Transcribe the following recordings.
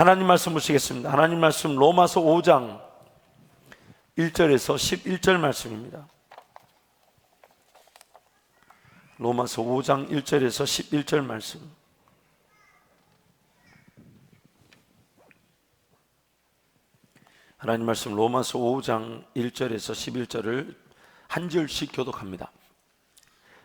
하나님 말씀 보시겠습니다. 하나님 말씀 로마서 5장 1절에서 11절 말씀입니다. 로마서 5장 1절에서 11절 말씀. 하나님 말씀 로마서 5장 1절에서 11절을 한 절씩 교독합니다.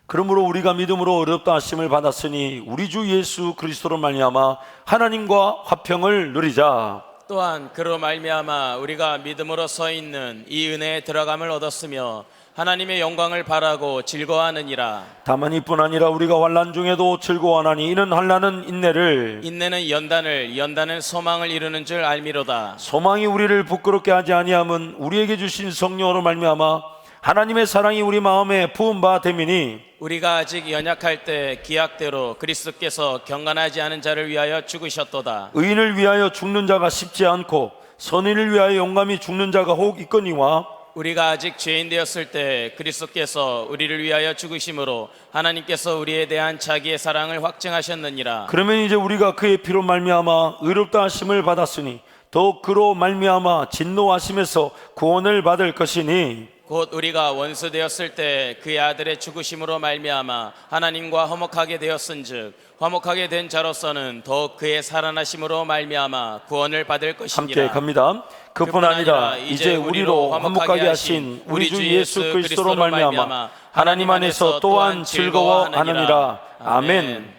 그러므로 우리가 믿음으로 의롭다 하심을 받았으니 우리 주 예수 그리스도로 말미암아 하나님과 화평을 누리자. 또한 그로 말미암아 우리가 믿음으로 서 있는 이 은혜에 들어감을 얻었으며 하나님의 영광을 바라고 즐거워하느니라. 다만 이뿐 아니라 우리가 환난 중에도 즐거워하나니 이는 환난은 인내를, 인내는 연단을, 연단은 소망을 이루는 줄 알미로다. 소망이 우리를 부끄럽게 하지 아니함은 우리에게 주신 성령으로 말미암아 하나님의 사랑이 우리 마음에 부은 바 됨이니, 우리가 아직 연약할 때 기약대로 그리스도께서 경건하지 않은 자를 위하여 죽으셨도다. 의인을 위하여 죽는 자가 쉽지 않고 선인을 위하여 용감히 죽는 자가 혹 있거니와, 우리가 아직 죄인 되었을 때 그리스도께서 우리를 위하여 죽으심으로 하나님께서 우리에 대한 자기의 사랑을 확증하셨느니라. 그러면 이제 우리가 그의 피로 말미암아 의롭다 하심을 받았으니 더욱 그로 말미암아 진노하심에서 구원을 받을 것이니, 곧 우리가 원수 되었을 때 그의 아들의 죽으심으로 말미암아 하나님과 화목하게 되었은즉 화목하게 된 자로서는 더욱 그의 살아나심으로 말미암아 구원을 받을 것이니라. 함께 갑니다. 그뿐 아니라 이제 우리로 화목하게 하신 우리 주 예수 그리스도로 말미암아 하나님 안에서 또한 즐거워하느니라. 아멘.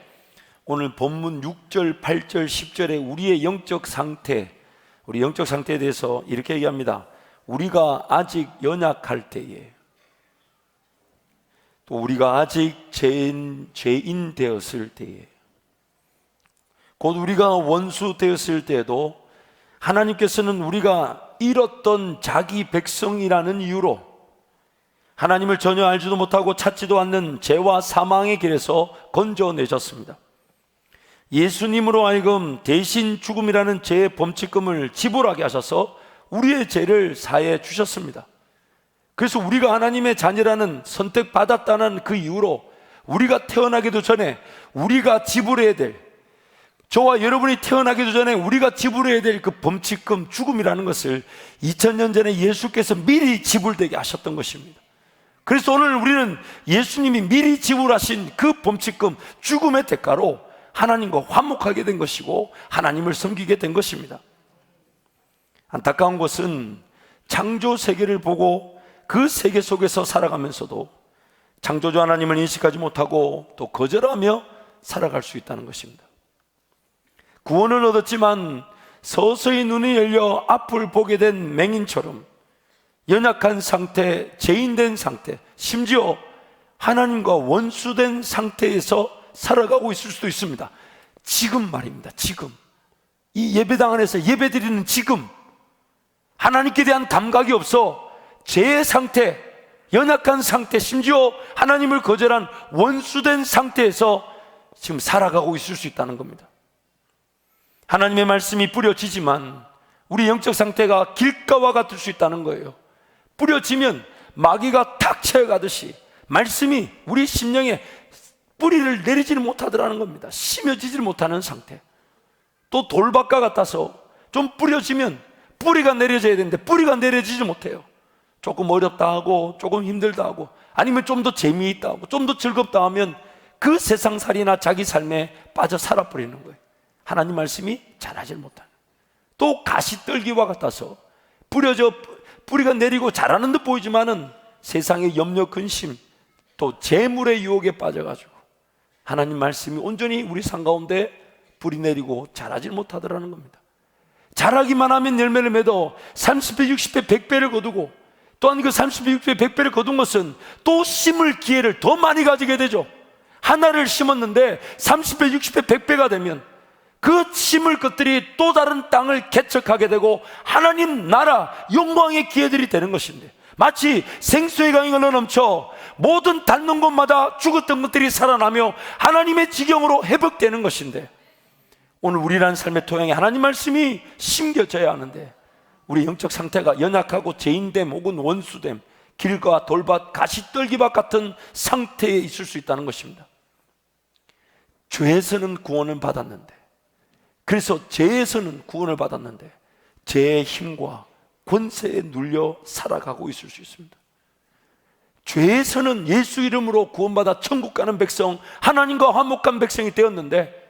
오늘 본문 6절, 8절, 10절에 우리의 영적 상태, 우리 영적 상태에 대해서 이렇게 얘기합니다. 우리가 아직 연약할 때에, 또 우리가 아직 죄인 되었을 때에, 곧 우리가 원수 되었을 때에도 하나님께서는 우리가 잃었던 자기 백성이라는 이유로 하나님을 전혀 알지도 못하고 찾지도 않는 죄와 사망의 길에서 건져내셨습니다. 예수님으로 하여금 대신 죽음이라는 죄의 범칙금을 지불하게 하셔서 우리의 죄를 사해 주셨습니다. 그래서 우리가 하나님의 자녀라는 선택받았다는 그 이유로 우리가 태어나기도 전에 우리가 지불해야 될, 저와 여러분이 태어나기도 전에 우리가 지불해야 될 그 범칙금 죽음이라는 것을 2000년 전에 예수께서 미리 지불되게 하셨던 것입니다. 그래서 오늘 우리는 예수님이 미리 지불하신 그 범칙금 죽음의 대가로 하나님과 화목하게 된 것이고 하나님을 섬기게 된 것입니다. 안타까운 것은 창조 세계를 보고 그 세계 속에서 살아가면서도 창조주 하나님을 인식하지 못하고 또 거절하며 살아갈 수 있다는 것입니다. 구원을 얻었지만 서서히 눈이 열려 앞을 보게 된 맹인처럼 연약한 상태, 죄인된 상태, 심지어 하나님과 원수된 상태에서 살아가고 있을 수도 있습니다. 지금 말입니다. 지금 이 예배당 안에서 예배드리는 지금 하나님께 대한 감각이 없어 죄의 상태, 연약한 상태, 심지어 하나님을 거절한 원수된 상태에서 지금 살아가고 있을 수 있다는 겁니다. 하나님의 말씀이 뿌려지지만 우리 영적 상태가 길가와 같을 수 있다는 거예요. 뿌려지면 마귀가 탁 채워가듯이 말씀이 우리 심령에 뿌리를 내리지를 못하더라는 겁니다. 심어지지를 못하는 상태. 또 돌밭과 같아서 좀 뿌려지면 뿌리가 내려져야 되는데 뿌리가 내려지지 못해요. 조금 어렵다 하고 조금 힘들다 하고 아니면 좀 더 재미있다 하고 좀 더 즐겁다 하면 그 세상살이나 자기 삶에 빠져 살아버리는 거예요. 하나님 말씀이 자라질 못하는. 또 가시떨기와 같아서 뿌리가 내리고 자라는 듯 보이지만은 세상의 염려, 근심, 또 재물의 유혹에 빠져가지고 하나님 말씀이 온전히 우리 삶 가운데 뿌리 내리고 자라질 못하더라는 겁니다. 자라기만 하면 열매를 맺어 30배, 60배, 100배를 거두고, 또한 그 30배, 60배, 100배를 거둔 것은 또 심을 기회를 더 많이 가지게 되죠. 하나를 심었는데 30배, 60배, 100배가 되면 그 심을 것들이 또 다른 땅을 개척하게 되고 하나님 나라 영광의 기회들이 되는 것인데, 마치 생수의 강이 흘러넘쳐 모든 닿는 곳마다 죽었던 것들이 살아나며 하나님의 지경으로 회복되는 것인데, 오늘 우리라는 삶의 토양에 하나님 말씀이 심겨져야 하는데 우리 영적 상태가 연약하고 죄인됨 혹은 원수됨, 길과 돌밭, 가시떨기밭 같은 상태에 있을 수 있다는 것입니다. 죄에서는 구원을 받았는데 그래서 죄에서는 구원을 받았는데 죄의 힘과 권세에 눌려 살아가고 있을 수 있습니다. 죄에서는 예수 이름으로 구원받아 천국 가는 백성, 하나님과 화목한 백성이 되었는데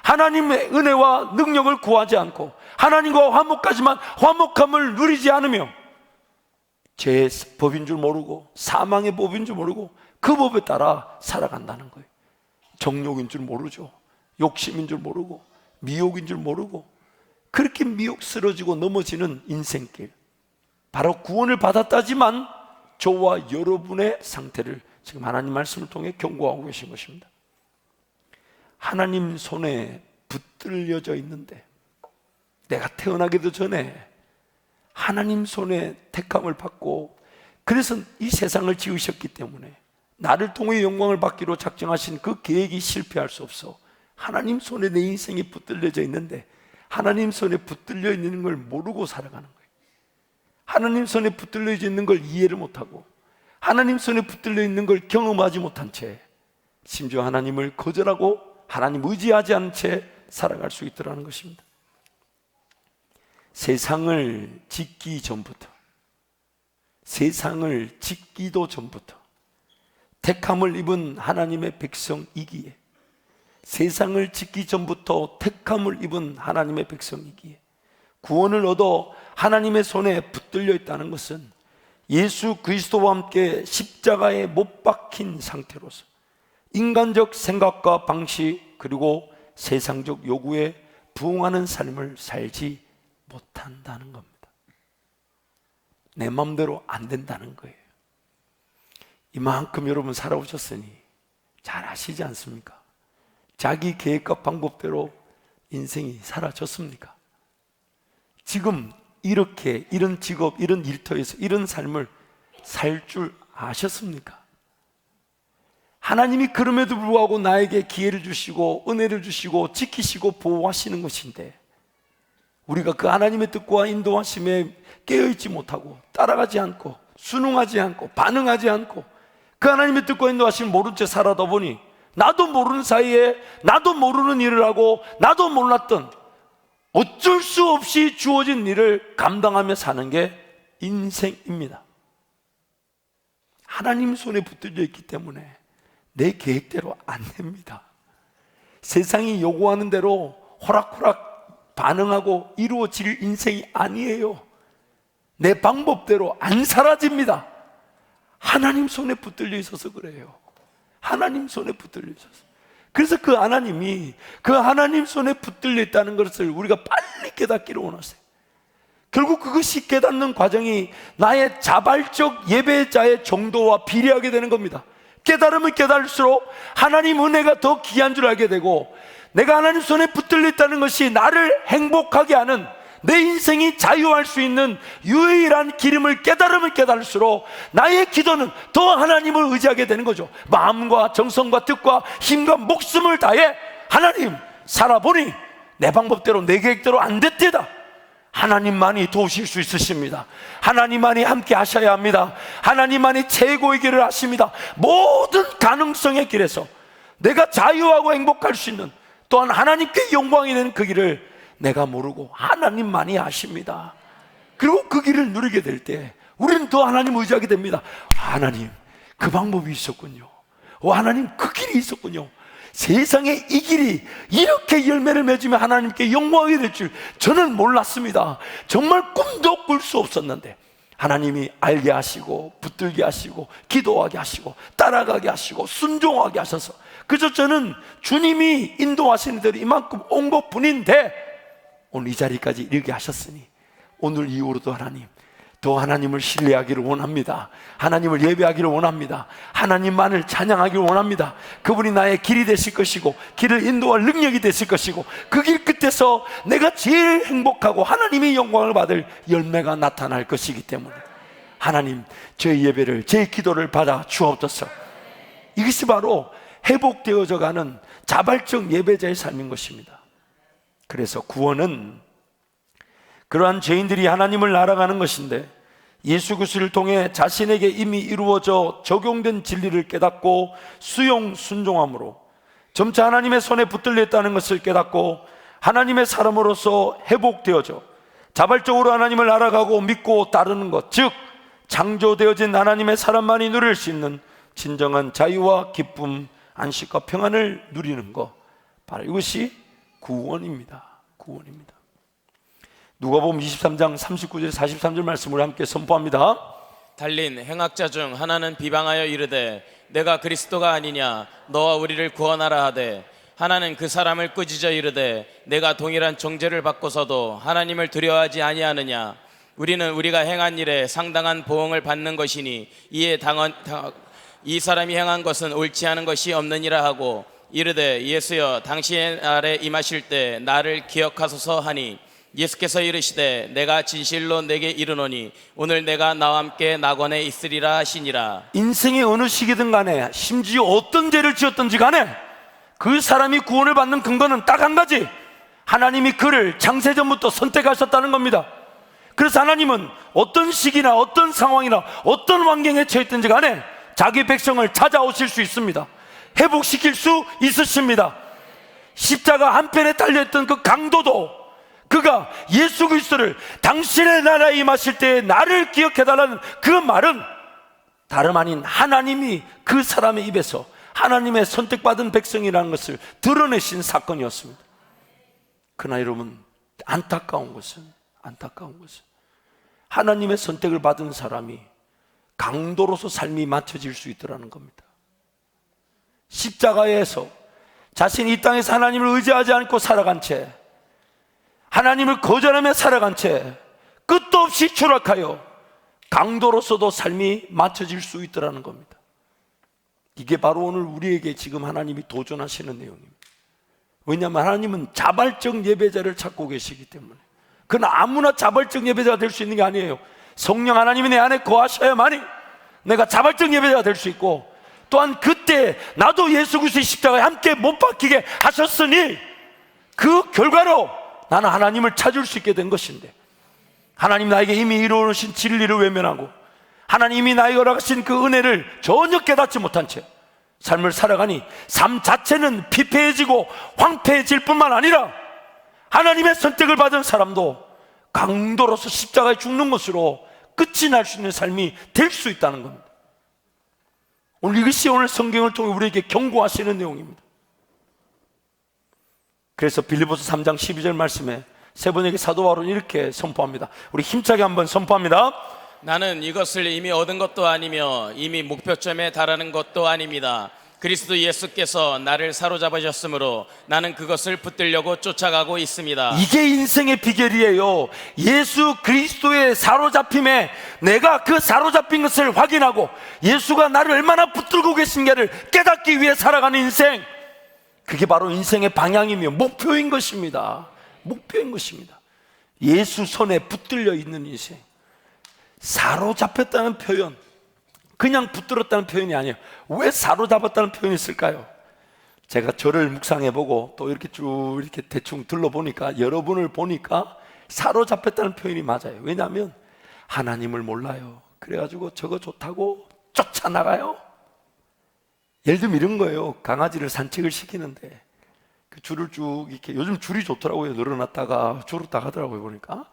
하나님의 은혜와 능력을 구하지 않고 하나님과 화목하지만 화목함을 누리지 않으며 죄의 법인 줄 모르고 사망의 법인 줄 모르고 그 법에 따라 살아간다는 거예요. 정욕인 줄 모르죠. 욕심인 줄 모르고 미혹인 줄 모르고 그렇게 미혹스러지고 넘어지는 인생길, 바로 구원을 받았다지만 저와 여러분의 상태를 지금 하나님 말씀을 통해 경고하고 계신 것입니다. 하나님 손에 붙들려져 있는데 내가 태어나기도 전에 하나님 손에 택함을 받고 그래서 이 세상을 지으셨기 때문에 나를 통해 영광을 받기로 작정하신 그 계획이 실패할 수 없어. 하나님 손에 내 인생이 붙들려져 있는데 하나님 손에 붙들려 있는 걸 모르고 살아가는 거예요. 하나님 손에 붙들려져 있는 걸 이해를 못하고 하나님 손에 붙들려 있는 걸 경험하지 못한 채 심지어 하나님을 거절하고 하나님 의지하지 않은 채 살아갈 수 있더라는 것입니다. 세상을 짓기 전부터, 세상을 짓기도 전부터 택함을 입은 하나님의 백성이기에, 세상을 짓기 전부터 택함을 입은 하나님의 백성이기에 구원을 얻어 하나님의 손에 붙들려 있다는 것은 예수 그리스도와 함께 십자가에 못 박힌 상태로서 인간적 생각과 방식 그리고 세상적 요구에 부응하는 삶을 살지 못한다는 겁니다. 내 마음대로 안 된다는 거예요. 이만큼 여러분 살아오셨으니 잘 아시지 않습니까? 자기 계획과 방법대로 인생이 사라졌습니까? 지금 이렇게 이런 직업, 이런 일터에서 이런 삶을 살 줄 아셨습니까? 하나님이 그럼에도 불구하고 나에게 기회를 주시고 은혜를 주시고 지키시고 보호하시는 것인데 우리가 그 하나님의 뜻과 인도하심에 깨어있지 못하고 따라가지 않고 순응하지 않고 반응하지 않고 그 하나님의 뜻과 인도하심을 모른 채 살아다 보니 나도 모르는 사이에 나도 모르는 일을 하고 나도 몰랐던 어쩔 수 없이 주어진 일을 감당하며 사는 게 인생입니다. 하나님 손에 붙들려 있기 때문에 내 계획대로 안 됩니다. 세상이 요구하는 대로 호락호락 반응하고 이루어질 인생이 아니에요. 내 방법대로 안 사라집니다. 하나님 손에 붙들려 있어서 그래요. 하나님 손에 붙들려 있어서. 그래서 그 하나님이 그 하나님 손에 붙들려 있다는 것을 우리가 빨리 깨닫기를 원하세요. 결국 그것이 깨닫는 과정이 나의 자발적 예배자의 정도와 비례하게 되는 겁니다. 깨달으면 깨달을수록 하나님 은혜가 더 귀한 줄 알게 되고 내가 하나님 손에 붙들려 있다는 것이 나를 행복하게 하는 내 인생이 자유할 수 있는 유일한 기름을 깨달으면 깨달을수록 나의 기도는 더 하나님을 의지하게 되는 거죠. 마음과 정성과 뜻과 힘과 목숨을 다해 하나님 살아보니 내 방법대로 내 계획대로 안 됐대다. 하나님만이 도우실 수 있으십니다. 하나님만이 함께 하셔야 합니다. 하나님만이 최고의 길을 하십니다. 모든 가능성의 길에서 내가 자유하고 행복할 수 있는 또한 하나님께 영광이 되는 그 길을 내가 모르고 하나님만이 아십니다. 그리고 그 길을 누리게 될 때 우리는 더 하나님 의지하게 됩니다. 하나님 그 방법이 있었군요. 하나님 그 길이 있었군요. 세상에 이 길이 이렇게 열매를 맺으며 하나님께 영광이 될 줄 저는 몰랐습니다. 정말 꿈도 꿀 수 없었는데 하나님이 알게 하시고 붙들게 하시고 기도하게 하시고 따라가게 하시고 순종하게 하셔서 그저 저는 주님이 인도하시는 대로 이만큼 온 것뿐인데 오늘 이 자리까지 이르게 하셨으니 오늘 이후로도 하나님 더 하나님을 신뢰하기를 원합니다. 하나님을 예배하기를 원합니다. 하나님만을 찬양하기를 원합니다. 그분이 나의 길이 되실 것이고 길을 인도할 능력이 되실 것이고 그 길 끝에서 내가 제일 행복하고 하나님의 영광을 받을 열매가 나타날 것이기 때문에 하나님 제 예배를 제 기도를 받아 주옵소서. 이것이 바로 회복되어져 가는 자발적 예배자의 삶인 것입니다. 그래서 구원은 그러한 죄인들이 하나님을 알아가는 것인데 예수 그리스도를 통해 자신에게 이미 이루어져 적용된 진리를 깨닫고 수용 순종함으로 점차 하나님의 손에 붙들려 있다는 것을 깨닫고 하나님의 사람으로서 회복되어져 자발적으로 하나님을 알아가고 믿고 따르는 것, 즉 창조되어진 하나님의 사람만이 누릴 수 있는 진정한 자유와 기쁨, 안식과 평안을 누리는 것, 바로 이것이 구원입니다. 구원입니다. 누가복음 23장 39절 43절 말씀을 함께 선포합니다. 달린 행악자 중 하나는 비방하여 이르되 내가 그리스도가 아니냐 너와 우리를 구원하라 하되, 하나는 그 사람을 꾸짖어 이르되 내가 동일한 정죄를 받고서도 하나님을 두려워하지 아니하느냐. 우리는 우리가 행한 일에 상당한 보응을 받는 것이니 이에 이 사람이 행한 것은 옳지 않은 것이 없느니라 하고, 이르되 예수여 당신의 날에 임하실 때 나를 기억하소서 하니, 예수께서 이르시되 내가 진실로 내게 이르노니 오늘 내가 나와 함께 낙원에 있으리라 하시니라. 인생의 어느 시기든 간에, 심지어 어떤 죄를 지었든지 간에 그 사람이 구원을 받는 근거는 딱 한 가지, 하나님이 그를 창세전부터 선택하셨다는 겁니다. 그래서 하나님은 어떤 시기나 어떤 상황이나 어떤 환경에 처했든지 간에 자기 백성을 찾아오실 수 있습니다. 회복시킬 수 있으십니다. 십자가 한편에 달려있던 그 강도도 그가 예수 그리스도를 당신의 나라에 임하실 때 나를 기억해달라는 그 말은 다름 아닌 하나님이 그 사람의 입에서 하나님의 선택받은 백성이라는 것을 드러내신 사건이었습니다. 그러나 여러분, 안타까운 것은 하나님의 선택을 받은 사람이 강도로서 삶이 맞춰질 수 있더라는 겁니다. 십자가에서 자신이 이 땅에서 하나님을 의지하지 않고 살아간 채, 하나님을 거절하며 살아간 채 끝도 없이 추락하여 강도로서도 삶이 맞춰질 수 있더라는 겁니다. 이게 바로 오늘 우리에게 지금 하나님이 도전하시는 내용입니다. 왜냐하면 하나님은 자발적 예배자를 찾고 계시기 때문에. 그러나 아무나 자발적 예배자가 될 수 있는 게 아니에요. 성령 하나님이 내 안에 거하셔야만이 내가 자발적 예배자가 될 수 있고, 또한 그때 나도 예수 그리스도의 십자가에 함께 못 박히게 하셨으니 그 결과로 나는 하나님을 찾을 수 있게 된 것인데, 하나님 나에게 이미 이루어놓으신 진리를 외면하고 하나님이 나에게 허락하신 그 은혜를 전혀 깨닫지 못한 채 삶을 살아가니 삶 자체는 피폐해지고 황폐해질 뿐만 아니라 하나님의 선택을 받은 사람도 강도로서 십자가에 죽는 것으로 끝이 날 수 있는 삶이 될 수 있다는 겁니다. 오늘 이것이 오늘 성경을 통해 우리에게 경고하시는 내용입니다. 그래서 빌립보서 3장 12절 말씀에 세 분에게 사도 바울은 이렇게 선포합니다. 우리 힘차게 한번 선포합니다. 나는 이것을 이미 얻은 것도 아니며 이미 목표점에 달하는 것도 아닙니다. 그리스도 예수께서 나를 사로잡으셨으므로 나는 그것을 붙들려고 쫓아가고 있습니다. 이게 인생의 비결이에요. 예수 그리스도의 사로잡힘에 내가 그 사로잡힌 것을 확인하고 예수가 나를 얼마나 붙들고 계신가를 깨닫기 위해 살아가는 인생, 그게 바로 인생의 방향이며 목표인 것입니다. 목표인 것입니다. 예수 손에 붙들려 있는 인생. 사로잡혔다는 표현, 그냥 붙들었다는 표현이 아니에요. 왜 사로잡았다는 표현이 있을까요? 제가 저를 묵상해보고 또 이렇게 쭉 이렇게 대충 둘러보니까, 여러분을 보니까 사로잡혔다는 표현이 맞아요. 왜냐하면 하나님을 몰라요. 그래가지고 저거 좋다고 쫓아나가요. 예를 들면 이런 거예요. 강아지를 산책을 시키는데 그 줄을 쭉 이렇게, 요즘 줄이 좋더라고요. 늘어났다가 줄었다 가더라고요 보니까.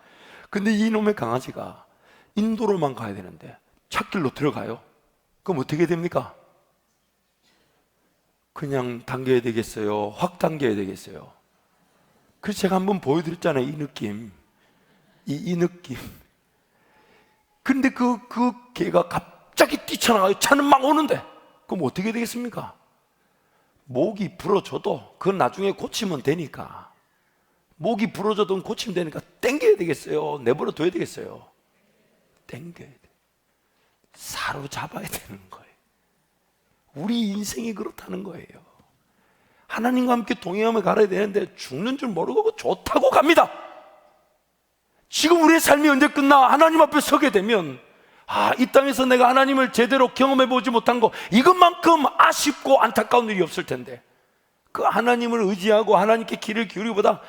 근데 이놈의 강아지가 인도로만 가야 되는데 찻길로 들어가요. 그럼 어떻게 됩니까? 그냥 당겨야 되겠어요? 확 당겨야 되겠어요? 그래서 제가 한번 보여드렸잖아요. 이 느낌, 이 느낌. 근데 그 개가 갑자기 뛰쳐나가요. 차는 막 오는데 그럼 어떻게 되겠습니까? 목이 부러져도 그건 나중에 고치면 되니까, 목이 부러져도 고치면 되니까 당겨야 되겠어요? 내버려 둬야 되겠어요? 당겨야 돼. 사로잡아야 되는 거예요. 우리 인생이 그렇다는 거예요. 하나님과 함께 동행하며 가야 되는데 죽는 줄 모르고 좋다고 갑니다. 지금 우리의 삶이 언제 끝나? 하나님 앞에 서게 되면 이 땅에서 내가 하나님을 제대로 경험해보지 못한 거, 이것만큼 아쉽고 안타까운 일이 없을 텐데, 그 하나님을 의지하고 하나님께 귀를 기울이기보다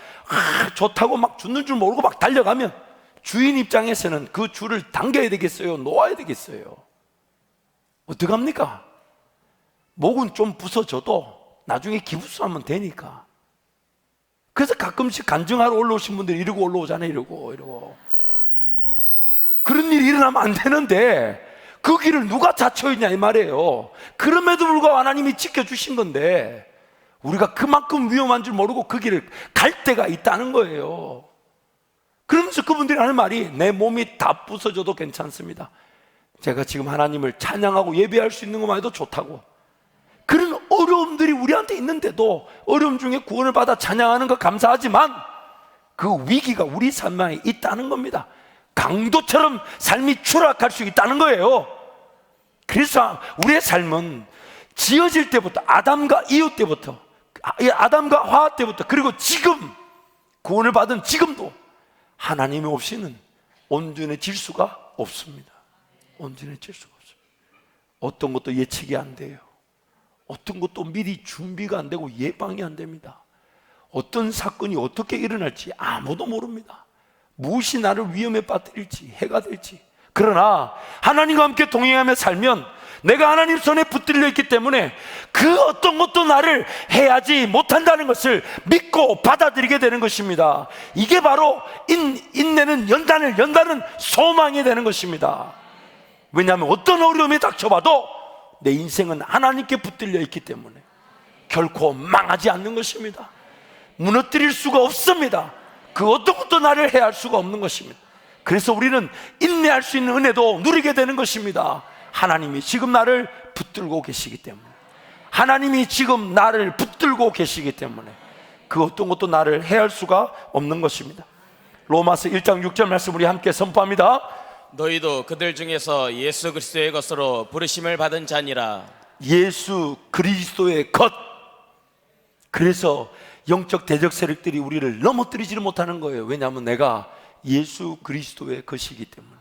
좋다고 막 죽는 줄 모르고 막 달려가면 주인 입장에서는 그 줄을 당겨야 되겠어요? 놓아야 되겠어요? 어떡합니까? 목은 좀 부서져도 나중에 기부수하면 되니까. 그래서 가끔씩 간증하러 올라오신 분들이 이러고 올라오잖아요. 이러고 그런 일이 일어나면 안 되는데 그 길을 누가 자초했냐 이 말이에요. 그럼에도 불구하고 하나님이 지켜주신 건데 우리가 그만큼 위험한 줄 모르고 그 길을 갈 때가 있다는 거예요. 그러면서 그분들이 하는 말이 내 몸이 다 부서져도 괜찮습니다. 제가 지금 하나님을 찬양하고 예배할 수 있는 것만 해도 좋다고. 그런 어려움들이 우리한테 있는데도 어려움 중에 구원을 받아 찬양하는 거 감사하지만 그 위기가 우리 삶 안에 있다는 겁니다. 강도처럼 삶이 추락할 수 있다는 거예요. 그래서 우리의 삶은 지어질 때부터 아담과 이웃 때부터 아담과 하와 때부터 그리고 지금 구원을 받은 지금도 하나님이 없이는 온전해질 수가 없습니다. 온전해질 수가 없어요. 어떤 것도 예측이 안 돼요. 어떤 것도 미리 준비가 안 되고 예방이 안 됩니다. 어떤 사건이 어떻게 일어날지 아무도 모릅니다. 무엇이 나를 위험에 빠뜨릴지 해가 될지. 그러나 하나님과 함께 동행하며 살면 내가 하나님 손에 붙들려 있기 때문에 그 어떤 것도 나를 해하지 못한다는 것을 믿고 받아들이게 되는 것입니다. 이게 바로 인내는 연다는 소망이 되는 것입니다. 왜냐하면 어떤 어려움이 닥쳐봐도 내 인생은 하나님께 붙들려 있기 때문에 결코 망하지 않는 것입니다. 무너뜨릴 수가 없습니다. 그 어떤 것도 나를 해할 수가 없는 것입니다. 그래서 우리는 인내할 수 있는 은혜도 누리게 되는 것입니다. 하나님이 지금 나를 붙들고 계시기 때문에, 하나님이 지금 나를 붙들고 계시기 때문에 그 어떤 것도 나를 해할 수가 없는 것입니다. 로마서 1장 6절 말씀 우리 함께 선포합니다. 너희도 그들 중에서 예수 그리스도의 것으로 부르심을 받은 자니라. 예수 그리스도의 것. 그래서 영적 대적 세력들이 우리를 넘어뜨리지를 못하는 거예요. 왜냐하면 내가 예수 그리스도의 것이기 때문에.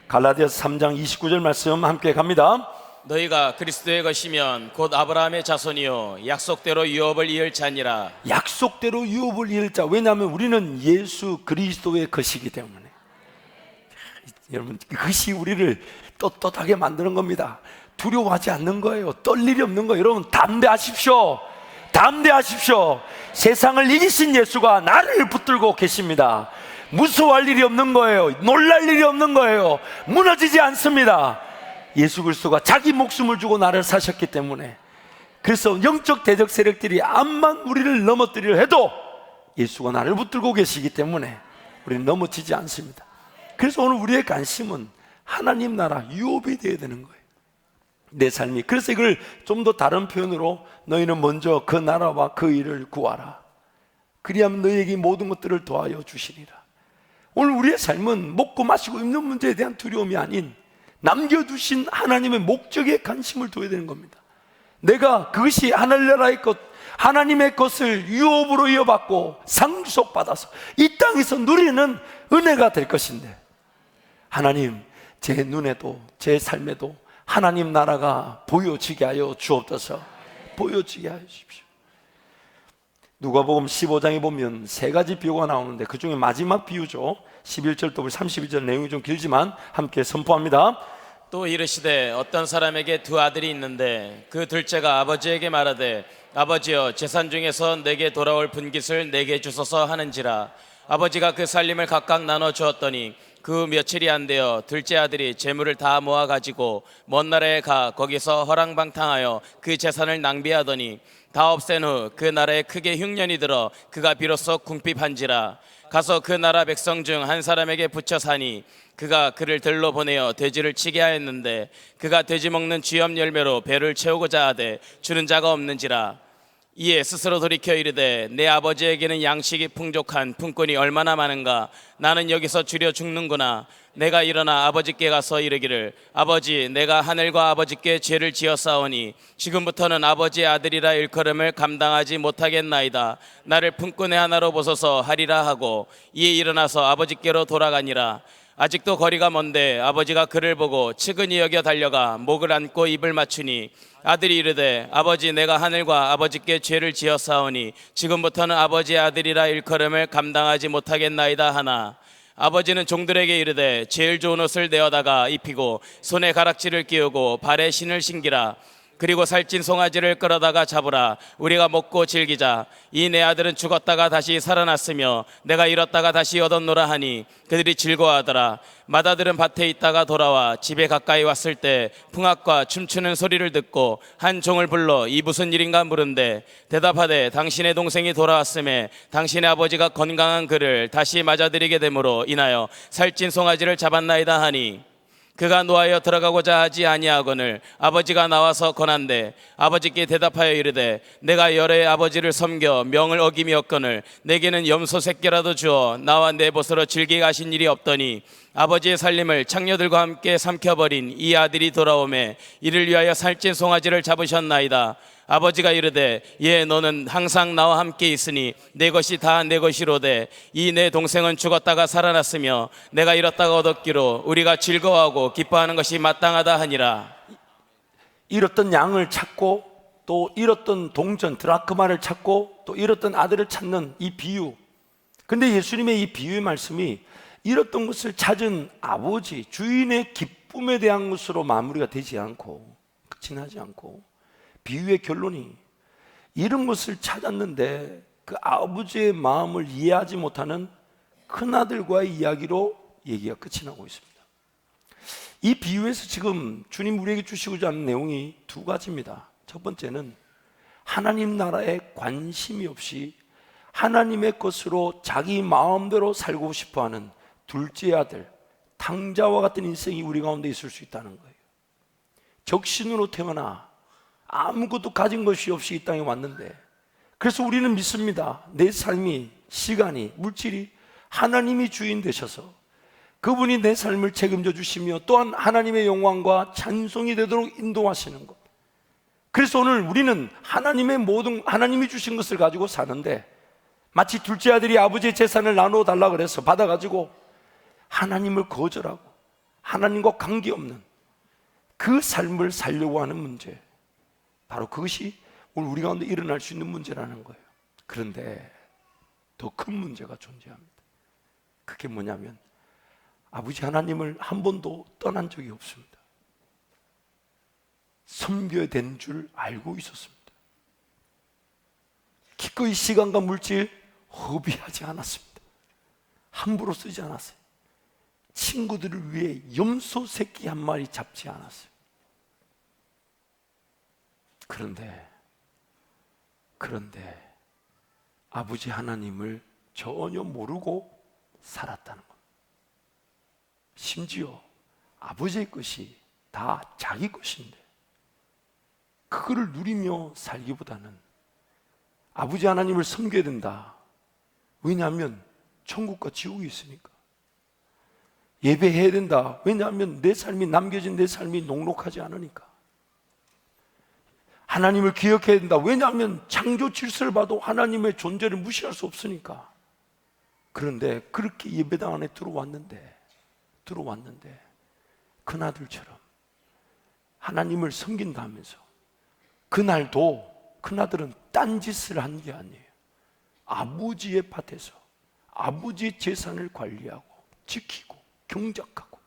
갈라디아서 3장 29절 말씀 함께 갑니다. 너희가 그리스도의 것이면 곧 아브라함의 자손이요 약속대로 유업을 이을 자니라. 약속대로 유업을 이을 자. 왜냐하면 우리는 예수 그리스도의 것이기 때문에. 여러분, 그것이 우리를 떳떳하게 만드는 겁니다. 두려워하지 않는 거예요. 떨 일이 없는 거예요. 여러분, 담대하십시오. 담대하십시오. 세상을 이기신 예수가 나를 붙들고 계십니다. 무서워할 일이 없는 거예요. 놀랄 일이 없는 거예요. 무너지지 않습니다. 예수 그리스도가 자기 목숨을 주고 나를 사셨기 때문에. 그래서 영적 대적 세력들이 암만 우리를 넘어뜨리려 해도 예수가 나를 붙들고 계시기 때문에 우리는 넘어지지 않습니다. 그래서 오늘 우리의 관심은 하나님 나라 유업이 되어야 되는 거예요. 내 삶이. 그래서 이걸 좀 더 다른 표현으로 너희는 먼저 그 나라와 그 일을 구하라. 그리하면 너희에게 모든 것들을 더하여 주시리라. 오늘 우리의 삶은 먹고 마시고 입는 문제에 대한 두려움이 아닌 남겨두신 하나님의 목적에 관심을 둬야 되는 겁니다. 내가 그것이 하늘나라의 것, 하나님의 것을 유업으로 이어받고 상속받아서 이 땅에서 누리는 은혜가 될 것인데, 하나님, 제 눈에도 제 삶에도 하나님 나라가 보여지게 하여 주옵소서. 보여지게 하여 주십시오. 누가복음 15장에 보면 세 가지 비유가 나오는데 그 중에 마지막 비유죠. 11절부터 32절 내용이 좀 길지만 함께 선포합니다. 또 이르시되 어떤 사람에게 두 아들이 있는데 그 둘째가 아버지에게 말하되 아버지여 재산 중에서 내게 돌아올 분깃을 내게 주소서 하는지라. 아버지가 그 살림을 각각 나눠 주었더니 그 며칠이 안 되어 둘째 아들이 재물을 다 모아 가지고 먼 나라에 가 거기서 허랑방탕하여 그 재산을 낭비하더니 다 없앤 후 그 나라에 크게 흉년이 들어 그가 비로소 궁핍한지라. 가서 그 나라 백성 중 한 사람에게 붙여 사니 그가 그를 들러 보내어 돼지를 치게 하였는데 그가 돼지 먹는 쥐염 열매로 배를 채우고자 하되 주는 자가 없는지라. 이에 스스로 돌이켜 이르되 내 아버지에게는 양식이 풍족한 품꾼이 얼마나 많은가. 나는 여기서 줄여 죽는구나. 내가 일어나 아버지께 가서 이르기를 아버지, 내가 하늘과 아버지께 죄를 지었사오니 지금부터는 아버지의 아들이라 일컬음을 감당하지 못하겠나이다. 나를 품꾼의 하나로 보소서 하리라 하고 이에 일어나서 아버지께로 돌아가니라. 아직도 거리가 먼데 아버지가 그를 보고 측은히 여겨 달려가 목을 안고 입을 맞추니 아들이 이르되 아버지, 내가 하늘과 아버지께 죄를 지었사오니 지금부터는 아버지의 아들이라 일컬음을 감당하지 못하겠나이다 하나. 아버지는 종들에게 이르되 제일 좋은 옷을 내어다가 입히고 손에 가락지를 끼우고 발에 신을 신기라. 그리고 살찐 송아지를 끌어다가 잡으라. 우리가 먹고 즐기자. 이 내 아들은 죽었다가 다시 살아났으며 내가 잃었다가 다시 얻었노라 하니 그들이 즐거워하더라. 맏아들은 밭에 있다가 돌아와 집에 가까이 왔을 때 풍악과 춤추는 소리를 듣고 한 종을 불러 이 무슨 일인가 물은데 대답하되 당신의 동생이 돌아왔음에 당신의 아버지가 건강한 그를 다시 맞아들이게 되므로 인하여 살찐 송아지를 잡았나이다 하니 그가 노하여 들어가고자 하지 아니하거늘 아버지가 나와서 권한대 아버지께 대답하여 이르되 내가 열의 아버지를 섬겨 명을 어김이었거늘 내게는 염소 새끼라도 주어 나와 내 벗으로 즐기게 하신 일이 없더니 아버지의 살림을 창녀들과 함께 삼켜버린 이 아들이 돌아오매 이를 위하여 살찐 송아지를 잡으셨나이다. 아버지가 이르되 예 너는 항상 나와 함께 있으니 내 것이 다 내 것이로되 이 내 동생은 죽었다가 살아났으며 내가 잃었다가 얻었기로 우리가 즐거워하고 기뻐하는 것이 마땅하다 하니라. 잃었던 양을 찾고 또 잃었던 동전 드라크마를 찾고 또 잃었던 아들을 찾는 이 비유. 근데 예수님의 이 비유의 말씀이 잃었던 것을 찾은 아버지 주인의 기쁨에 대한 것으로 마무리가 되지 않고 끝이 나지 않고 비유의 결론이 잃은 것을 찾았는데 그 아버지의 마음을 이해하지 못하는 큰아들과의 이야기로 얘기가 끝이 나고 있습니다. 이 비유에서 지금 주님 우리에게 주시고자 하는 내용이 두 가지입니다. 첫 번째는 하나님 나라에 관심이 없이 하나님의 것으로 자기 마음대로 살고 싶어하는 둘째 아들, 탕자와 같은 인생이 우리 가운데 있을 수 있다는 거예요. 적신으로 태어나 아무것도 가진 것이 없이 이 땅에 왔는데 그래서 우리는 믿습니다. 내 삶이, 시간이, 물질이 하나님이 주인 되셔서 그분이 내 삶을 책임져 주시며 또한 하나님의 영광과 찬송이 되도록 인도하시는 것. 그래서 오늘 우리는 하나님의 모든 하나님이 주신 것을 가지고 사는데 마치 둘째 아들이 아버지의 재산을 나누어 달라고 그래서 받아가지고 하나님을 거절하고 하나님과 관계없는 그 삶을 살려고 하는 문제, 바로 그것이 오늘 우리 가운데 일어날 수 있는 문제라는 거예요. 그런데 더 큰 문제가 존재합니다. 그게 뭐냐면 아버지 하나님을 한 번도 떠난 적이 없습니다. 섬겨야 되는 줄 알고 있었습니다. 기꺼이 시간과 물질 허비하지 않았습니다. 함부로 쓰지 않았어요. 친구들을 위해 염소 새끼 한 마리 잡지 않았어요. 그런데 아버지 하나님을 전혀 모르고 살았다는 겁니다. 심지어 아버지의 것이 다 자기 것인데 그거를 누리며 살기보다는 아버지 하나님을 섬겨야 된다. 왜냐하면 천국과 지옥이 있으니까. 예배해야 된다. 왜냐하면 내 삶이 남겨진 내 삶이 녹록하지 않으니까. 하나님을 기억해야 된다. 왜냐하면 창조 질서를 봐도 하나님의 존재를 무시할 수 없으니까. 그런데 그렇게 예배당 안에 들어왔는데 큰아들처럼 하나님을 섬긴다면서 그날도 큰아들은 딴짓을 한 게 아니에요. 아버지의 밭에서 아버지의 재산을 관리하고 지키고 경작하고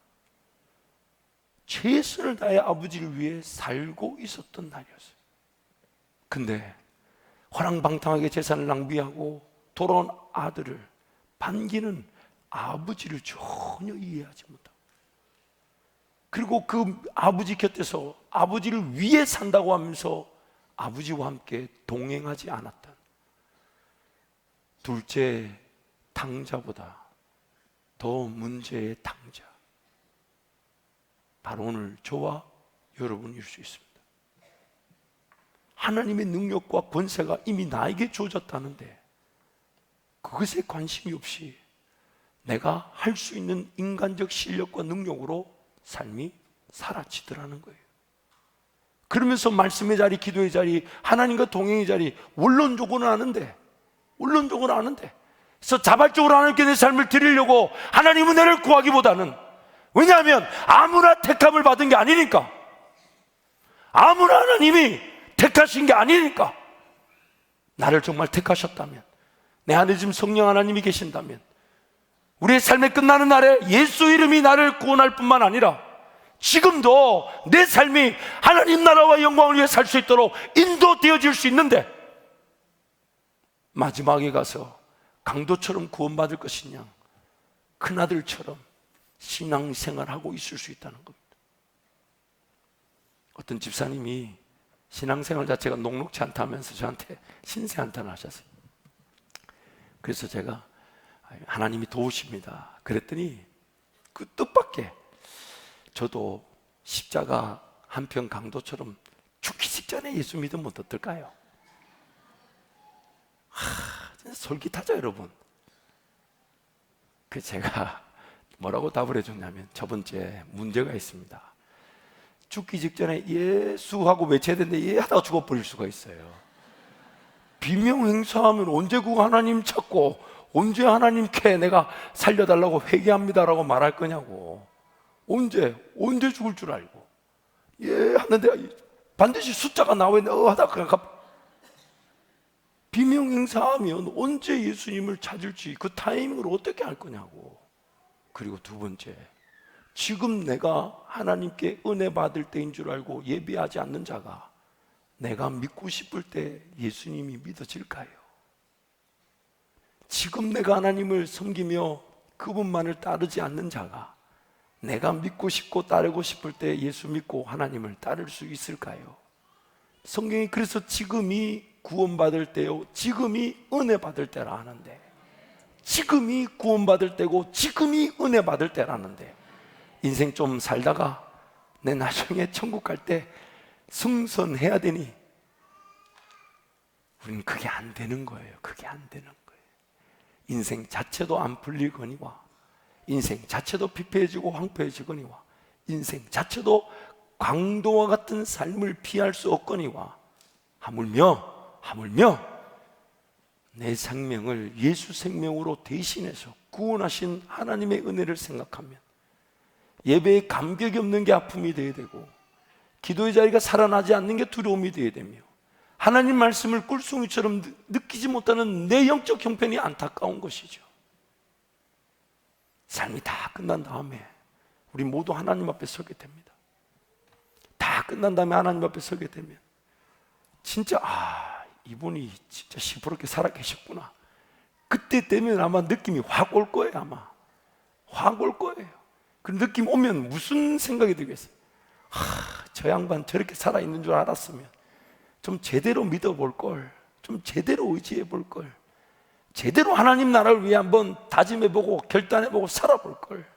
최선을 다해 아버지를 위해 살고 있었던 날이었어요. 근데 허랑방탕하게 재산을 낭비하고 돌아온 아들을 반기는 아버지를 전혀 이해하지 못하고, 그리고 그 아버지 곁에서 아버지를 위해 산다고 하면서 아버지와 함께 동행하지 않았던 둘째 탕자보다 더 문제의 탕자, 바로 오늘 저와 여러분일 수 있습니다. 하나님의 능력과 권세가 이미 나에게 주어졌다는데 그것에 관심이 없이 내가 할 수 있는 인간적 실력과 능력으로 삶이 사라지더라는 거예요. 그러면서 말씀의 자리, 기도의 자리, 하나님과 동행의 자리, 원론적으로는 아는데 그래서 자발적으로 하나님께 내 삶을 드리려고 하나님은 나를 구하기보다는, 왜냐하면 아무나 택함을 받은 게 아니니까, 아무나 하나님이 택하신 게 아니니까. 나를 정말 택하셨다면, 내 안에 지금 성령 하나님이 계신다면 우리의 삶의 끝나는 날에 예수 이름이 나를 구원할 뿐만 아니라 지금도 내 삶이 하나님 나라와 영광을 위해 살 수 있도록 인도되어질 수 있는데, 마지막에 가서 강도처럼 구원받을 것이냐, 큰아들처럼 신앙생활하고 있을 수 있다는 겁니다. 어떤 집사님이 신앙생활 자체가 녹록치 않다면서 저한테 신세한탄을 하셨어요. 그래서 제가 하나님이 도우십니다 그랬더니 그 뜻밖의, 저도 십자가 한편 강도처럼 죽기 직전에 예수 믿으면 어떨까요? 진짜 솔깃하죠 여러분. 그 제가 뭐라고 답을 해줬냐면, 첫 번째 문제가 있습니다. 죽기 직전에 예수하고 외쳐야 되는데 예 하다가 죽어버릴 수가 있어요. 비명행사하면 언제 그 하나님 찾고 언제 하나님께 내가 살려달라고 회개합니다라고 말할 거냐고. 언제 죽을 줄 알고 예 하는데 반드시 숫자가 나와야 하다가 비명행사하면 언제 예수님을 찾을지 그 타이밍을 어떻게 할 거냐고. 그리고 두 번째, 지금 내가 하나님께 은혜 받을 때인 줄 알고 예배하지 않는 자가 내가 믿고 싶을 때 예수님이 믿어질까요? 지금 내가 하나님을 섬기며 그분만을 따르지 않는 자가 내가 믿고 싶고 따르고 싶을 때 예수 믿고 하나님을 따를 수 있을까요? 성경이 그래서 지금이 구원받을 때요, 지금이 은혜 받을 때라 하는데, 지금이 구원받을 때고 지금이 은혜 받을 때라는데, 인생 좀 살다가 내 나중에 천국 갈 때 승선해야 되니 우리는 그게 안 되는 거예요. 그게 안 되는 거예요. 인생 자체도 안 풀리거니와, 인생 자체도 피폐해지고 황폐해지거니와, 인생 자체도 강도와 같은 삶을 피할 수 없거니와, 하물며 내 생명을 예수 생명으로 대신해서 구원하신 하나님의 은혜를 생각하면 예배에 감격이 없는 게 아픔이 되어야 되고, 기도의 자리가 살아나지 않는 게 두려움이 되어야 되며, 하나님 말씀을 꿀송이처럼 느끼지 못하는 내 영적 형편이 안타까운 것이죠. 삶이 다 끝난 다음에 우리 모두 하나님 앞에 서게 됩니다. 다 끝난 다음에 하나님 앞에 서게 되면 진짜 이분이 진짜 시퍼렇게 살아계셨구나, 그때 되면 아마 느낌이 확 올 거예요. 아마 확 올 거예요. 그 느낌 오면 무슨 생각이 들겠어요? 저 양반 저렇게 살아있는 줄 알았으면 좀 제대로 믿어볼 걸, 좀 제대로 의지해 볼 걸, 제대로 하나님 나라를 위해 한번 다짐해보고 결단해보고 살아볼 걸.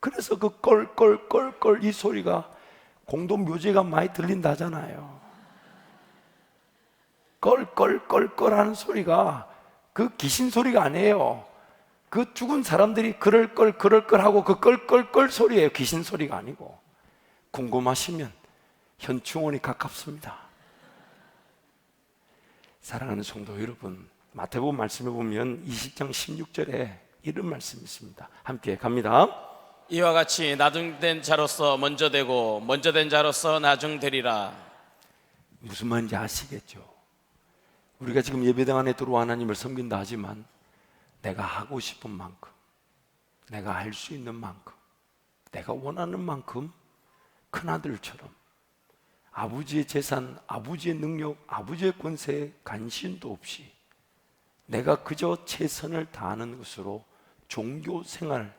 그래서 그 껄껄껄껄 이 소리가 공동 묘지가 많이 들린다잖아요. 껄껄껄껄 하는 소리가 그 귀신 소리가 아니에요. 그 죽은 사람들이 그럴걸 하고 그 껄껄껄 소리예요. 귀신 소리가 아니고. 궁금하시면 현충원이 가깝습니다. 사랑하는 성도 여러분, 마태복음 말씀해 보면 20장 16절에 이런 말씀이 있습니다. 함께 갑니다. 이와 같이 나중된 자로서 먼저 되고 먼저 된 자로서 나중되리라. 무슨 말인지 아시겠죠? 우리가 지금 예배당 안에 들어와 하나님을 섬긴다 하지만 내가 하고 싶은 만큼, 내가 할 수 있는 만큼, 내가 원하는 만큼 큰아들처럼 아버지의 재산, 아버지의 능력, 아버지의 권세에 관심도 없이 내가 그저 최선을 다하는 것으로 종교생활로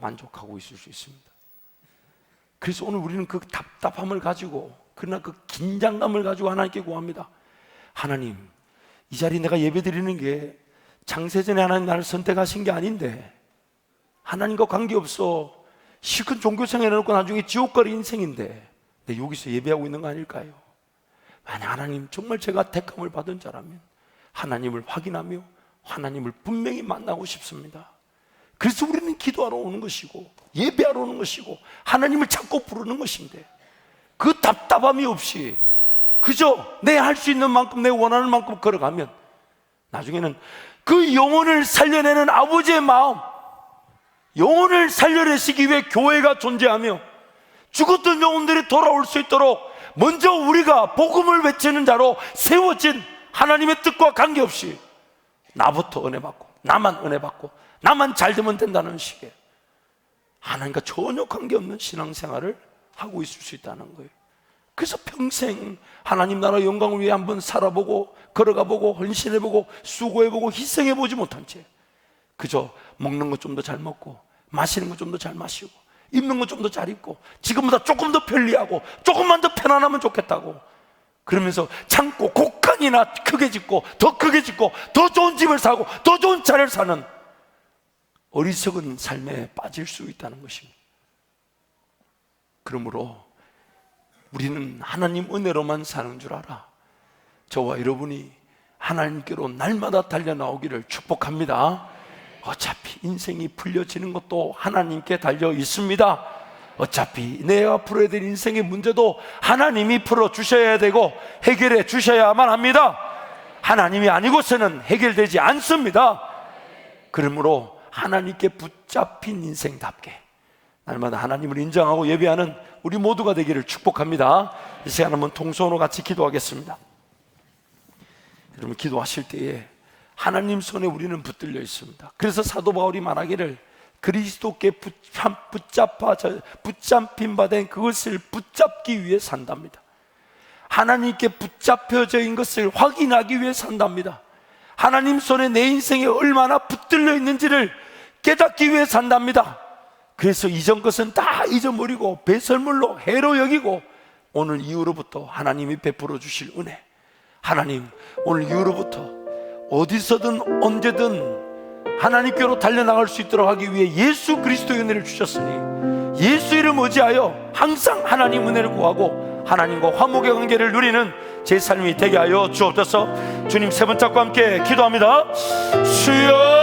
만족하고 있을 수 있습니다. 그래서 오늘 우리는 그 답답함을 가지고, 그러나 그 긴장감을 가지고 하나님께 구합니다. 하나님, 이 자리 내가 예배드리는 게 창세전에 하나님 나를 선택하신 게 아닌데, 하나님과 관계없어 실컷 종교생활 해놓고 나중에 지옥 갈 인생인데 내 여기서 예배하고 있는 거 아닐까요? 만약 하나님 정말 제가 택함을 받은 자라면 하나님을 확인하며 하나님을 분명히 만나고 싶습니다. 그래서 우리는 기도하러 오는 것이고 예배하러 오는 것이고 하나님을 찾고 부르는 것인데, 그 답답함이 없이 그저 내 할 수 있는 만큼, 내 원하는 만큼 걸어가면 나중에는 그 영혼을 살려내는 아버지의 마음, 영혼을 살려내시기 위해 교회가 존재하며 죽었던 영혼들이 돌아올 수 있도록 먼저 우리가 복음을 외치는 자로 세워진 하나님의 뜻과 관계없이 나부터 은혜 받고 나만 은혜 받고 나만 잘 되면 된다는 식의 하나님과 전혀 관계없는 신앙생활을 하고 있을 수 있다는 거예요. 그래서 평생 하나님 나라 영광을 위해 한번 살아보고 걸어가보고 헌신해보고 수고해보고 희생해보지 못한 채 그저 먹는 것 좀 더 잘 먹고 마시는 것 좀 더 잘 마시고 입는 것 좀 더 잘 입고 지금보다 조금 더 편리하고 조금만 더 편안하면 좋겠다고 그러면서 창고 곡간이나 크게 짓고 더 크게 짓고 더 좋은 집을 사고 더 좋은 차를 사는 어리석은 삶에 빠질 수 있다는 것입니다. 그러므로 우리는 하나님 은혜로만 사는 줄 알아. 저와 여러분이 하나님께로 날마다 달려나오기를 축복합니다. 어차피 인생이 풀려지는 것도 하나님께 달려 있습니다. 어차피 내가 풀어야 될 인생의 문제도 하나님이 풀어주셔야 되고 해결해 주셔야만 합니다. 하나님이 아니고서는 해결되지 않습니다. 그러므로 하나님께 붙잡힌 인생답게 날마다 하나님을 인정하고 예배하는 우리 모두가 되기를 축복합니다. 이 시간 한번 통성으로 같이 기도하겠습니다. 여러분 기도하실 때에 하나님 손에 우리는 붙들려 있습니다. 그래서 사도 바울이 말하기를 그리스도께 붙잡힌 바 된 그것을 붙잡기 위해 산답니다. 하나님께 붙잡혀져 있는 것을 확인하기 위해 산답니다. 하나님 손에 내 인생에 얼마나 붙들려 있는지를 깨닫기 위해 산답니다. 그래서 이전 것은 다 잊어버리고 배설물로 해로 여기고 오늘 이후로부터 하나님이 베풀어 주실 은혜, 하나님 오늘 이후로부터 어디서든 언제든 하나님께로 달려나갈 수 있도록 하기 위해 예수 그리스도의 은혜를 주셨으니 예수 이름 의지하여 항상 하나님 은혜를 구하고 하나님과 화목의 관계를 누리는 제 삶이 되게 하여 주옵소서. 주님 세 번 잡고 함께 기도합니다. 주여